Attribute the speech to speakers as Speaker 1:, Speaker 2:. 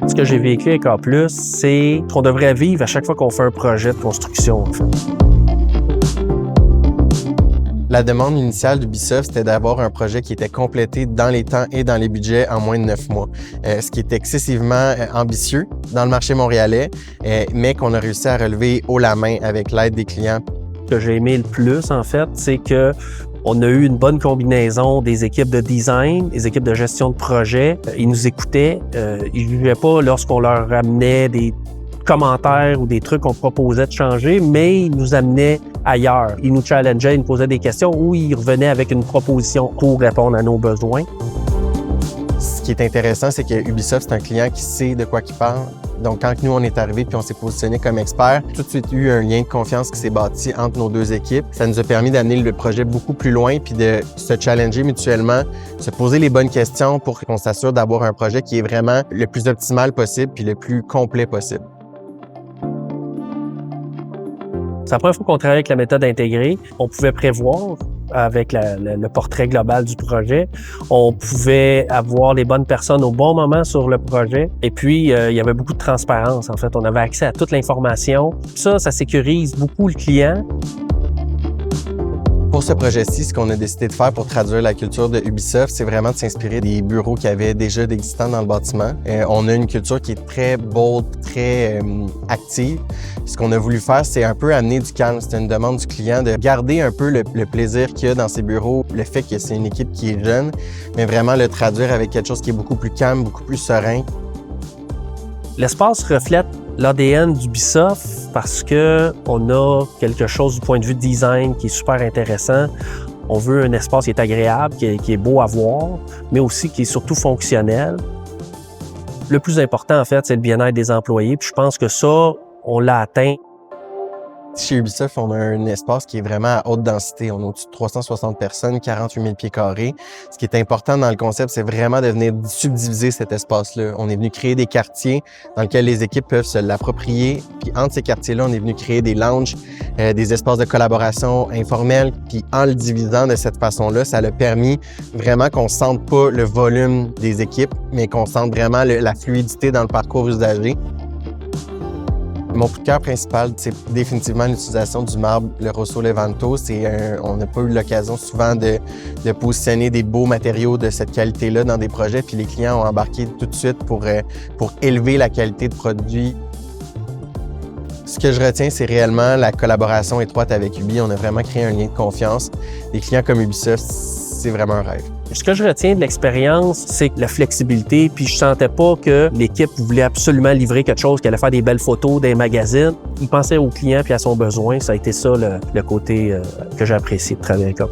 Speaker 1: Ce que j'ai vécu avec A+, c'est qu'on devrait vivre à chaque fois qu'on fait un projet de construction, en fait.
Speaker 2: La demande initiale d'Ubisoft, c'était d'avoir un projet qui était complété dans les temps et dans les budgets en moins de 9 mois, ce qui est excessivement ambitieux dans le marché montréalais, mais qu'on a réussi à relever haut la main avec l'aide des clients.
Speaker 1: Ce que j'ai aimé le plus, en fait, c'est que on a eu une bonne combinaison des équipes de design, des équipes de gestion de projet. Ils nous écoutaient, ils ne jugeaient pas lorsqu'on leur amenait des commentaires ou des trucs qu'on proposait de changer, mais ils nous amenaient ailleurs. Ils nous challengeaient, ils nous posaient des questions ou ils revenaient avec une proposition pour répondre à nos besoins.
Speaker 2: Ce qui est intéressant, c'est que Ubisoft, c'est un client qui sait de quoi il parle. Donc, quand nous, on est arrivé puis on s'est positionné comme expert, tout de suite eu un lien de confiance qui s'est bâti entre nos deux équipes. Ça nous a permis d'amener le projet beaucoup plus loin puis de se challenger mutuellement, se poser les bonnes questions pour qu'on s'assure d'avoir un projet qui est vraiment le plus optimal possible puis le plus complet possible.
Speaker 1: C'est la première fois qu'on travaille avec la méthode intégrée. On pouvait prévoir avec le portrait global du projet. On pouvait avoir les bonnes personnes au bon moment sur le projet. Et puis, il y avait beaucoup de transparence, en fait. On avait accès à toute l'information. Ça sécurise beaucoup le client.
Speaker 2: Pour ce projet-ci, ce qu'on a décidé de faire pour traduire la culture de Ubisoft, c'est vraiment de s'inspirer des bureaux qui avaient déjà d'existants dans le bâtiment. On a une culture qui est très bold, très active. Ce qu'on a voulu faire, c'est un peu amener du calme. C'était une demande du client de garder un peu le plaisir qu'il y a dans ces bureaux, le fait que c'est une équipe qui est jeune, mais vraiment le traduire avec quelque chose qui est beaucoup plus calme, beaucoup plus serein.
Speaker 1: L'espace reflète l'ADN d'Ubisoft parce qu'on a quelque chose du point de vue de design qui est super intéressant. On veut un espace qui est agréable, qui est beau à voir, mais aussi qui est surtout fonctionnel. Le plus important, en fait, c'est le bien-être des employés. Puis je pense que ça, on l'a atteint.
Speaker 2: Chez Ubisoft, on a un espace qui est vraiment à haute densité. On a au-dessus de 360 personnes, 48 000 pieds carrés. Ce qui est important dans le concept, c'est vraiment de venir subdiviser cet espace-là. On est venu créer des quartiers dans lesquels les équipes peuvent se l'approprier. Puis entre ces quartiers-là, on est venu créer des lounges, des espaces de collaboration informels. Puis en le divisant de cette façon-là, ça a permis vraiment qu'on ne sente pas le volume des équipes, mais qu'on sente vraiment la fluidité dans le parcours usager. Mon coup de cœur principal, c'est définitivement l'utilisation du marbre, le Rosso Levanto. On n'a pas eu l'occasion souvent de positionner des beaux matériaux de cette qualité-là dans des projets, puis les clients ont embarqué tout de suite pour élever la qualité de produit. Ce que je retiens, c'est réellement la collaboration étroite avec Ubi. On a vraiment créé un lien de confiance. Des clients comme Ubisoft, c'est vraiment un rêve.
Speaker 1: Ce que je retiens de l'expérience, c'est la flexibilité, puis je sentais pas que l'équipe voulait absolument livrer quelque chose, qu'elle allait faire des belles photos des magazines. Il pensait au client puis à son besoin. Ça a été ça le côté que j'ai apprécié de travailler avec A+.